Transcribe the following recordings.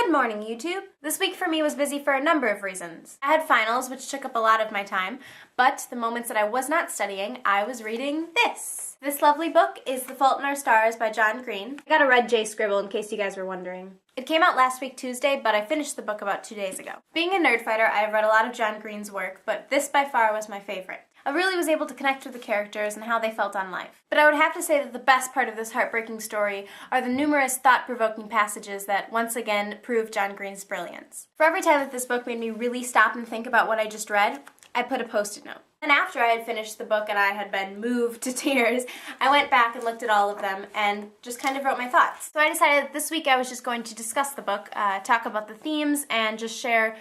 Good morning, YouTube. This week for me was busy for a number of reasons. I had finals, which took up a lot of my time, but the moments that I was not studying, I was reading this. This lovely book is The Fault in Our Stars by John Green. I got a red J scribble in case you guys were wondering. It came out last week Tuesday, but I finished the book about 2 days ago. Being a nerd fighter, I have read a lot of John Green's work, but this by far was my favorite. I really was able to connect with the characters and how they felt on life. But I would have to say that the best part of this heartbreaking story are the numerous thought-provoking passages that once again prove John Green's brilliance. For every time that this book made me really stop and think about what I just read, I put a post-it note. And after I had finished the book and I had been moved to tears, I went back and looked at all of them and just kind of wrote my thoughts. So I decided that this week I was just going to discuss the book, talk about the themes, and just share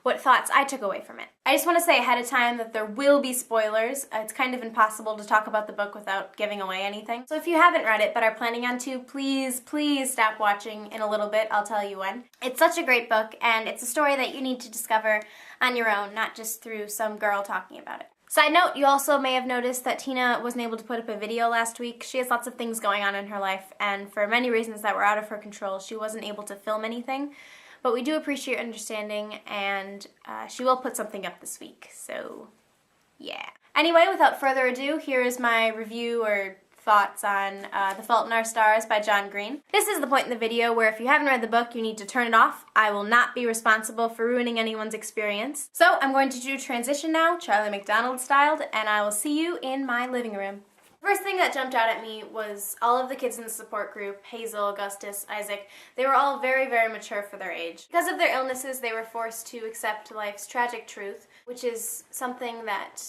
what thoughts I took away from it. I just want to say ahead of time that there will be spoilers. It's kind of impossible to talk about the book without giving away anything. So if you haven't read it but are planning on to, please stop watching in a little bit. I'll tell you when. It's such a great book, and it's a story that you need to discover on your own, not just through some girl talking about it. Side note, you also may have noticed that Tina wasn't able to put up a video last week. She has lots of things going on in her life, and for many reasons that were out of her control, she wasn't able to film anything. But we do appreciate your understanding, and she will put something up this week, so yeah. Anyway, without further ado, here is my review or thoughts on The Fault in Our Stars by John Green. This is the point in the video where if you haven't read the book, you need to turn it off. I will not be responsible for ruining anyone's experience. So I'm going to do transition now, Charlie McDonald styled, and I will see you in my living room. First thing that jumped out at me was all of the kids in the support group, Hazel, Augustus, Isaac, they were all very, very mature for their age. Because of their illnesses, they were forced to accept life's tragic truth, which is something that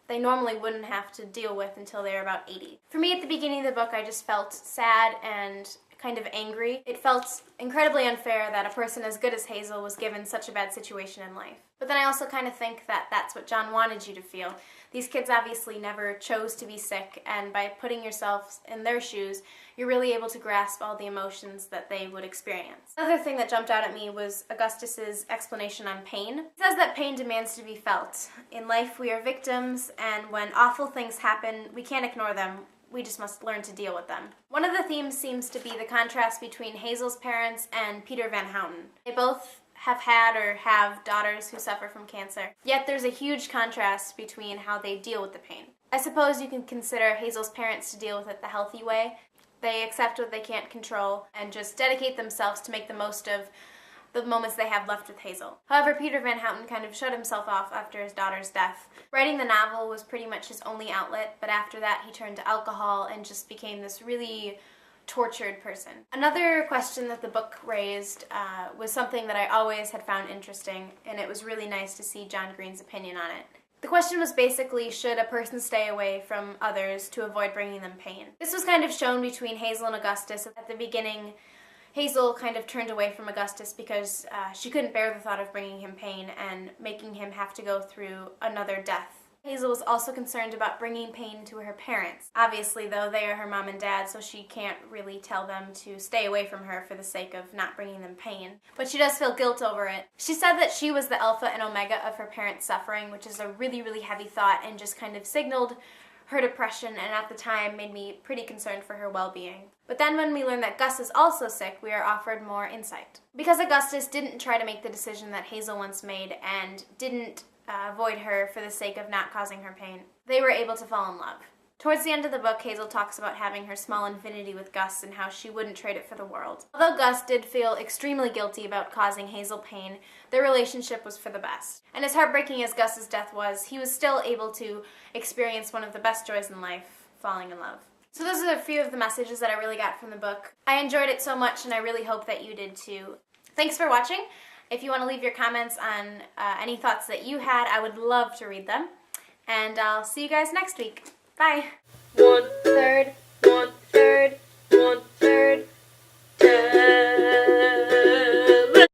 they normally wouldn't have to deal with until they were about 80. For me, at the beginning of the book, I just felt sad and kind of angry. It felt incredibly unfair that a person as good as Hazel was given such a bad situation in life. But then I also kind of think that that's what John wanted you to feel. These kids obviously never chose to be sick, and by putting yourself in their shoes, you're really able to grasp all the emotions that they would experience. Another thing that jumped out at me was Augustus's explanation on pain. He says that pain demands to be felt. In life, we are victims, and when awful things happen, we can't ignore them. We just must learn to deal with them. One of the themes seems to be the contrast between Hazel's parents and Peter Van Houten. They both have had or have daughters who suffer from cancer. Yet there's a huge contrast between how they deal with the pain. I suppose you can consider Hazel's parents to deal with it the healthy way. They accept what they can't control and just dedicate themselves to make the most of the moments they have left with Hazel. However, Peter Van Houten kind of shut himself off after his daughter's death. Writing the novel was pretty much his only outlet, but after that he turned to alcohol and just became this really tortured person. Another question that the book raised was something that I always had found interesting, and it was really nice to see John Green's opinion on it. The question was basically, should a person stay away from others to avoid bringing them pain? This was kind of shown between Hazel and Augustus. At the beginning, Hazel kind of turned away from Augustus because she couldn't bear the thought of bringing him pain and making him have to go through another death. Hazel was also concerned about bringing pain to her parents. Obviously, though, they are her mom and dad, so she can't really tell them to stay away from her for the sake of not bringing them pain. But she does feel guilt over it. She said that she was the alpha and omega of her parents' suffering, which is a really, really heavy thought and just kind of signaled her depression, and at the time made me pretty concerned for her well-being. But then when we learn that Gus is also sick, we are offered more insight. Because Augustus didn't try to make the decision that Hazel once made and didn't avoid her for the sake of not causing her pain, they were able to fall in love. Towards the end of the book, Hazel talks about having her small infinity with Gus and how she wouldn't trade it for the world. Although Gus did feel extremely guilty about causing Hazel pain, their relationship was for the best. And as heartbreaking as Gus's death was, he was still able to experience one of the best joys in life, falling in love. So those are a few of the messages that I really got from the book. I enjoyed it so much, and I really hope that you did too. Thanks for watching. If you want to leave your comments on any thoughts that you had, I would love to read them. And I'll see you guys next week. Bye. 1/3, 1/3, 1/3.